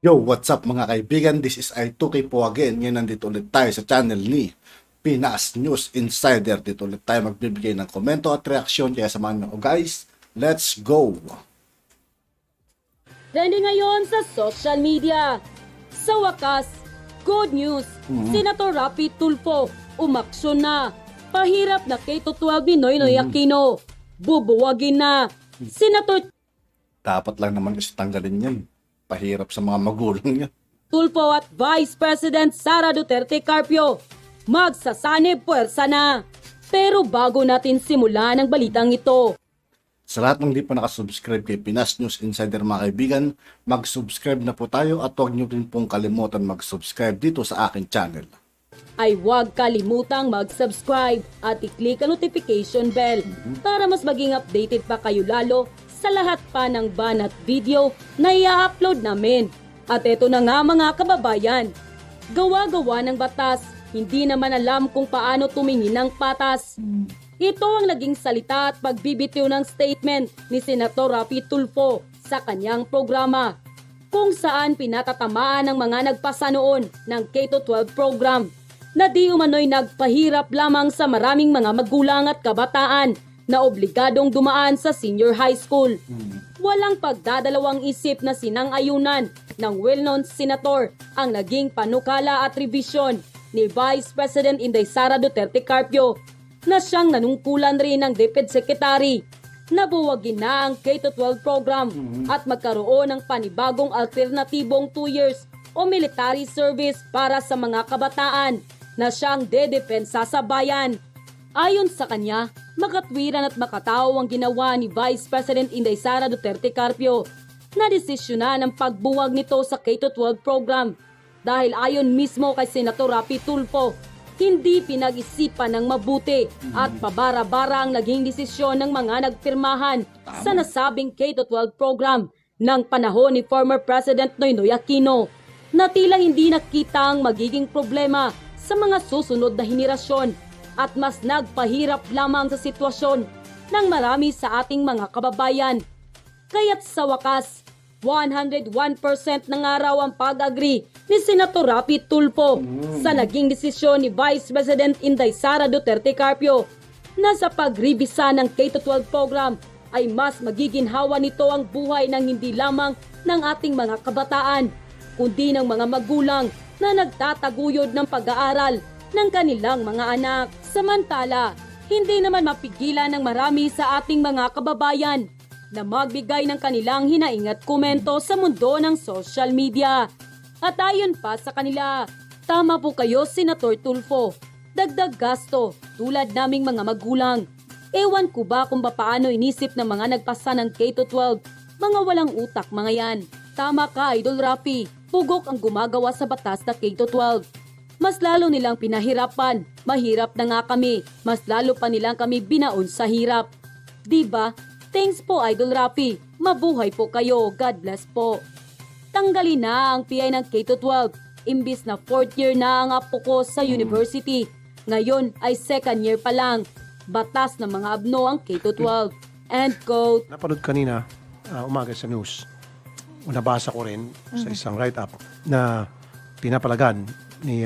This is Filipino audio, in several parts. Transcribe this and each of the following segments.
Yo, what's up mga kaibigan? This is I2K po again. Ngayon nandito ulit tayo sa channel ni Pinas News Insider. Dito ulit tayo magbibigay ng komento at reaksyon. Kaya samahan nyo guys, let's go! Trending ngayon sa social media. Sa wakas, good news. Senator Rapi Tulfo, umaksyon na. Pahirap na K-12 ni Noynoy Aquino. Bubuwagin na. Senator Dapat lang naman kasi tanggalin yan. Pahirap sa mga magulang yan. Tulfo at Vice President Sara Duterte Carpio, magsasanib puwersa na. Pero bago natin simulan ang balitang ito, Sa lahat ng di pa nakasubscribe kay Pinas News Insider mga kaibigan, mag-subscribe na po tayo at huwag nyo rin pong kalimutan mag-subscribe dito sa aking channel. ay huwag kalimutang mag-subscribe at i-click ang notification bell para mas maging updated pa kayo lalo sa lahat pa ng banat video na i-upload namin. At eto na nga mga kababayan, gawa-gawa ng batas, hindi naman alam kung paano tumingin ng patas. Ito ang naging salita at pagbibitiw ng statement ni Senator Rapi Tulfo sa kanyang programa, kung saan pinatatamaan ng mga nagpasa noon ng K-12 program na di umano'y nagpahirap lamang sa maraming mga magulang at kabataan na obligadong dumaan sa senior high school. Walang pagdadalawang isip na sinang-ayunan ng well-known senator ang naging panukala at revision ni Vice President Inday Sara Duterte Carpio na siyang nanungkulan rin ng DepEd Secretary na buwagin na ang K-12 program at magkaroon ng panibagong alternatibong 2 years o military service para sa mga kabataan na siyang dedepensa sa bayan. Ayon sa kanya, makatwiran at makatao ang ginawa ni Vice President Inday Sara Duterte Carpio na desisyonan ang pagbuwag nito sa K-12 program dahil ayon mismo kay Senator Rapi Tulfo, hindi pinag-isipan ng mabuti at pabara-bara ang naging desisyon ng mga nagpirmahan sa nasabing K-12 program ng panahon ni former President Noynoy Aquino na tila hindi nakita ang magiging problema sa mga susunod na henerasyon at mas nagpahirap lamang sa sitwasyon ng marami sa ating mga kababayan. Kaya't sa wakas, 101% na nga raw ang pag-agree ni Senator Rapi Tulfo sa naging desisyon ni Vice President Inday Sara Duterte Carpio na sa pagribisa ng K-12 program ay mas magiginhawa nito ang buhay ng hindi lamang ng ating mga kabataan, kundi ng mga magulang na nagtataguyod ng pag-aaral ng kanilang mga anak. Samantala, hindi naman mapigilan ng marami sa ating mga kababayan na magbigay ng kanilang hinaing at komento sa mundo ng social media. At ayon pa sa kanila, tama po kayo Senator Tulfo, dagdag gasto tulad naming mga magulang. Ewan ko ba kung paano inisip ng mga nagpasa ng K-12, mga walang utak mga yan. Tama ka Idol Rapi, pugok ang gumagawa sa batas na K-12. Mas lalo nilang pinahirapan, mahirap na nga kami, mas lalo pa nilang kami binaon sa hirap. Diba? Thanks po Idol Rapi, mabuhay po kayo, God bless po. Tanggalin na ang PI ng K-12, imbis na 4th year na ang apo ko sa university. Ngayon ay 2nd year pa lang. Batas ng mga abno ang K-12. End quote. Napanood kanina, umaga sa news, nabasa ko rin sa isang write-up na pinapalagan ni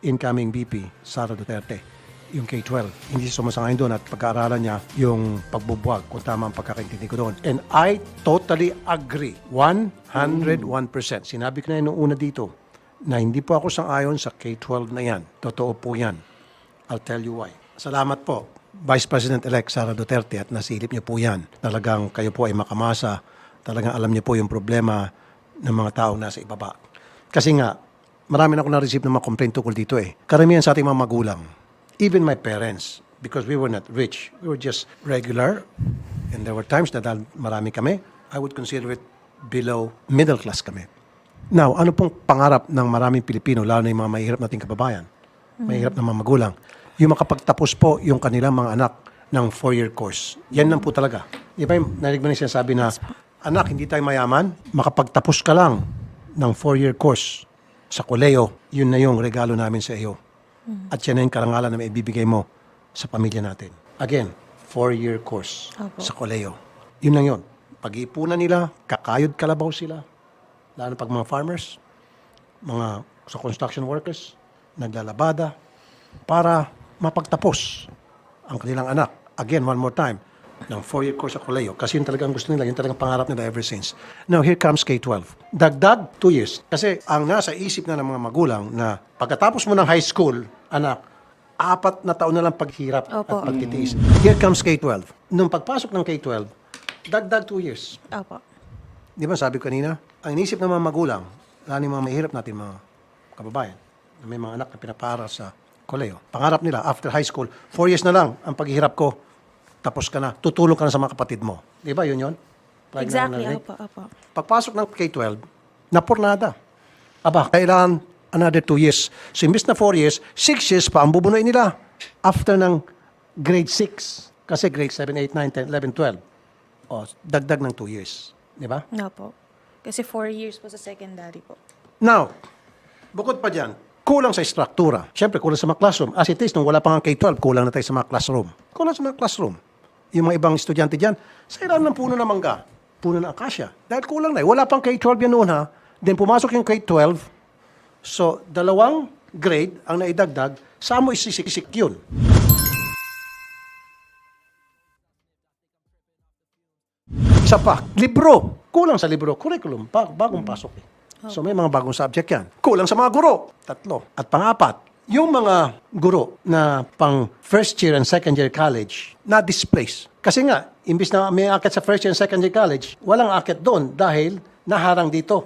incoming VP Sara Duterte yung K-12. Hindi sumasangay doon at pag-aaralan niya yung pagbubuwag kung tama ang pagkakaintindi ko doon. And I totally agree. 101%. Sinabi ko na yun noong una dito na hindi po ako sang-ayon sa K-12 na yan. Totoo po yan. I'll tell you why. Salamat po, Vice President-elect Sara Duterte, at nasilip niyo po yan. Talagang kayo po ay makamasa. Talagang alam niyo po yung problema ng mga taong nasa ibaba. Kasi nga, marami na ako na-receive ng mga complaint tungkol dito eh. Karamihan sa ating mga magulang, even my parents, because we were not rich, we were just regular. And there were times na dahil marami kami, I would consider it below middle class kami. Now, ano pong pangarap ng maraming Pilipino, lalo na yung mga mahirap nating kababayan, mahirap na mga magulang, yung makapagtapos po yung kanilang mga anak ng 4-year course. Yan lang po talaga. Di ba yung narinig mo na sinasabi na, anak, hindi tayo mayaman, makapagtapos ka lang ng 4-year course sa koleyo, yun na yung regalo namin sa iyo. At yan na yung karangalan na may ibibigay mo sa pamilya natin. Again, 4-year course sa koleyo. Yun lang yun. Pag-iipunan nila, kakayod kalabaw sila. lalo pag mga farmers, mga sa construction workers, naglalabada para mapagtapos ang kanilang anak. Again, one more time, ng 4-year course sa koleyo. Kasi yun talagang gusto nila, yun talagang pangarap nila ever since. Now, here comes K-12. Dagdag, 2 years. Kasi ang nasa isip na ng mga magulang na pagkatapos mo ng high school, anak, 4 na taon na lang paghirap Opo. at pagtitiis. Here comes K-12. Nung pagpasok ng K-12, dagdag 2 years. Opo. Di ba sabi ko kanina, ang inisip ng mga magulang, lalo yung mga mahirap natin mga kababayan, na may mga anak na pinapaaral sa koleyo. Pangarap nila, after high school, 4 years na lang ang paghihirap ko, tapos ka na, tutulong ka na sa mga kapatid mo. Di ba yun yun? Like Exactly. na- Opo. Pagpasok ng K-12, napurnada. Aba, kailangan another 2 years. So, imbis na 4 years, 6 years pa ang bubunuin nila after ng grade 6. Kasi grade 7, 8, 9, 10, 11, 12. O, dagdag ng 2 years. Di ba? Opo. Kasi 4 years po sa secondary po. Now, bukod pa dyan, kulang sa struktura. Siyempre, kulang sa mga classroom. As it is, nung wala pa nga K-12, kulang na tayo sa mga classroom. Kulang sa mga classroom. Yung mga ibang estudyante dyan, sa ilalim ng puno ng mangga, puno ng akasya. Dahil kulang na. Wala pang K-12 yan noon ha. Then pumasok yung K-12. So, 2 grade ang naidagdag, saan mo isisik yun? Isa pa, libro. Kulang sa libro. Curriculum, bagong pasok eh. So may mga bagong subject yan. Kulang sa mga guro. 3. At pang-4, yung mga guro na pang first year and second year college na displaced. Kasi nga, imbis na may akit sa first year and second year college, walang akit doon dahil naharang dito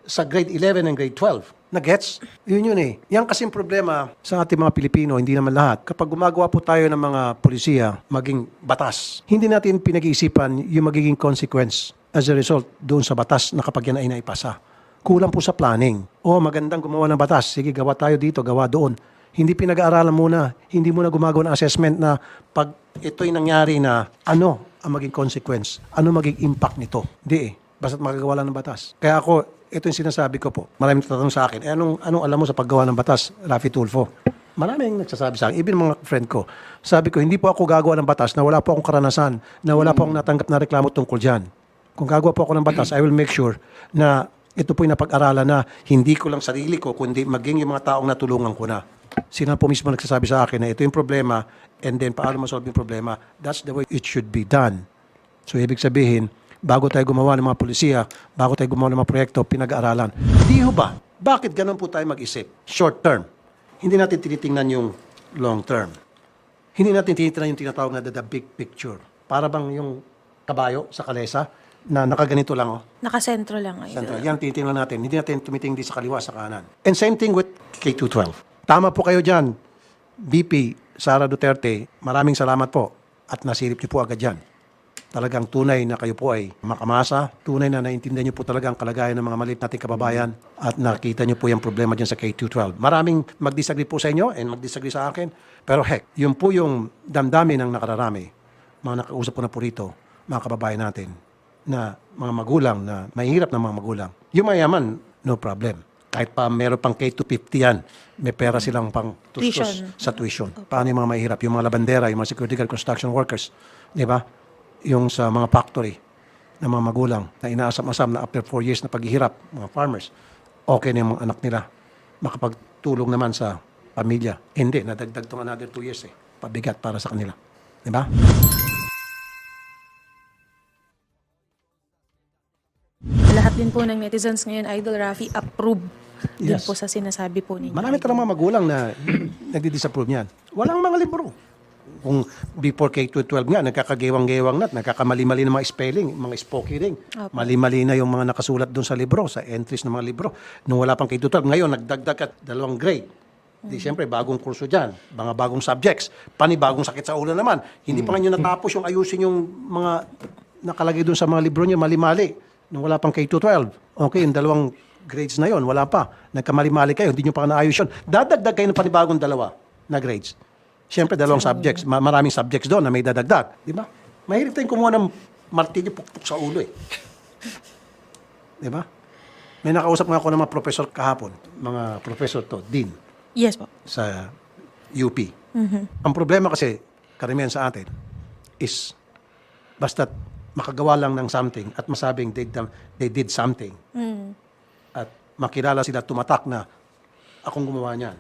sa grade 11 and grade 12. Na-gets? Yun eh. Yan kasing problema sa ating mga Pilipino, hindi naman lahat. Kapag gumagawa po tayo ng mga polisiya, maging batas, hindi natin pinag-iisipan yung magiging consequence as a result doon sa batas na kapag yan ay naipasa. Kulang po sa planning. O magandang gumawa ng batas, sige gawa tayo dito, gawa doon. Hindi pinag-aaralan muna, hindi muna gumagawa ng assessment na pag ito'y nangyari na ano ang maging consequence, ano maging impact nito. Hindi eh. Basta't magagawa lang ng batas. Kaya ako, ito yung sinasabi ko po. Maraming tatanong sa akin, anong alam mo sa paggawa ng batas, Rafi Tulfo? Maraming nagsasabi sa akin, even mga friend ko. Sabi ko, hindi po ako gagawa ng batas na wala po akong karanasan, na wala po akong natanggap na reklamo tungkol dyan. Kung gagawa po ako ng batas, I will make sure na ito po yung napag-aralan na hindi ko lang sarili ko, kundi maging yung mga taong natulungan ko na. Sila po mismo nagsasabi sa akin na ito yung problema, and then paano masolve yung problema, that's the way it should be done. So, ibig sabihin, bago tayo gumawa ng mga polisiya, bago tayo gumawa ng mga proyekto, pinag-aaralan. Di ho ba? Bakit ganun po tayo mag-isip? Short term. Hindi natin tinitingnan yung long term. Hindi natin tinitingnan yung tinatawag na the big picture. Para bang yung kabayo sa kalesa na nakaganito lang, oh. Nakasentro lang ngayon. Central. Yan tinitingnan natin. Hindi natin tumitingin sa kaliwa, sa kanan. And same thing with K-12. Tama po kayo dyan. BP Sara Duterte, maraming salamat po. At nasilip niyo po agad dyan. Talagang tunay na kayo po ay makamasa. Tunay na naintindihan niyo po talaga ang kalagayan ng mga maliit nating kababayan. At nakita niyo po yung problema dyan sa K-12. Maraming mag-disagree po sa inyo and mag-disagree sa akin. Pero heck, yun po yung damdamin ng nakararami. Mga nakausap po na po rito, mga kababayan natin, na mga magulang, na mahihirap na mga magulang. Yung mayaman, no problem. Kahit pa meron pang K-250 yan, may pera silang pang tustos Tuition. sa tuition. Paano yung mga mahihirap? Yung mga labandera, yung mga security guard, construction workers, di ba? Yung sa mga factory ng mga magulang na inaasam-asam na after 4 years na paghihirap, mga farmers, okay na yung mga anak nila. Makapagtulong naman sa pamilya. Hindi, nadagdag itong another 2 years eh. Pabigat para sa kanila. Di ba? Lahat din po ng netizens ngayon, Idol Rafi, approve din Yes. po sa sinasabi po ninyo. Marami talagang mga magulang na nagdi-disapprove niyan. Walang mga libro. Kung before K-12 nga, nagkakagewang-gewang na, nagkakamali-mali ng mga spelling, mga spokering. Mali-mali na yung mga nakasulat doon sa libro, sa entries ng mga libro. Nung wala pang K-12, ngayon nagdagdag at 2 grade. Di siyempre, bagong kurso dyan, mga bagong subjects, panibagong sakit sa ulo naman. Hindi pa nga nyo natapos yung ayusin yung mga nakalagay doon sa mga libro nyo, mali-mali. Nung wala pang K-12. Okay, yung 2 grades na yon, wala pa. Nagkamali-mali kayo, hindi nyo pa naayos yun. Dadagdag kayo ng panibagong 2 na grades. Siyempre, 2 subjects. Maraming subjects doon na may dadagdag. Di ba? Mahirap tayong kumuha ng martilyo pukpuk sa ulo eh. Di ba? May nakausap nga ako ng mga professor kahapon. Mga professor to, dean, Yes po. sa UP. Ang problema kasi, karamihan sa atin, is basta't makagawa lang ng something at masabing they did something. At makilala sila tumatak na akong gumawa niyan.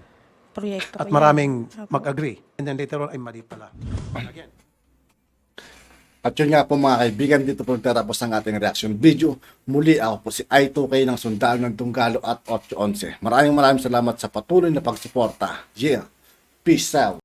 Proyekto At ko yan. maraming Opo. mag-agree. And then later on ay mali pala. Again. At yun nga po mga kaibigan, dito po natapos ang ating reaction video. Muli ako po si I2K ng Sundalo ng Tunggalo at 811. Maraming salamat sa patuloy na pagsuporta. Yeah. Peace out.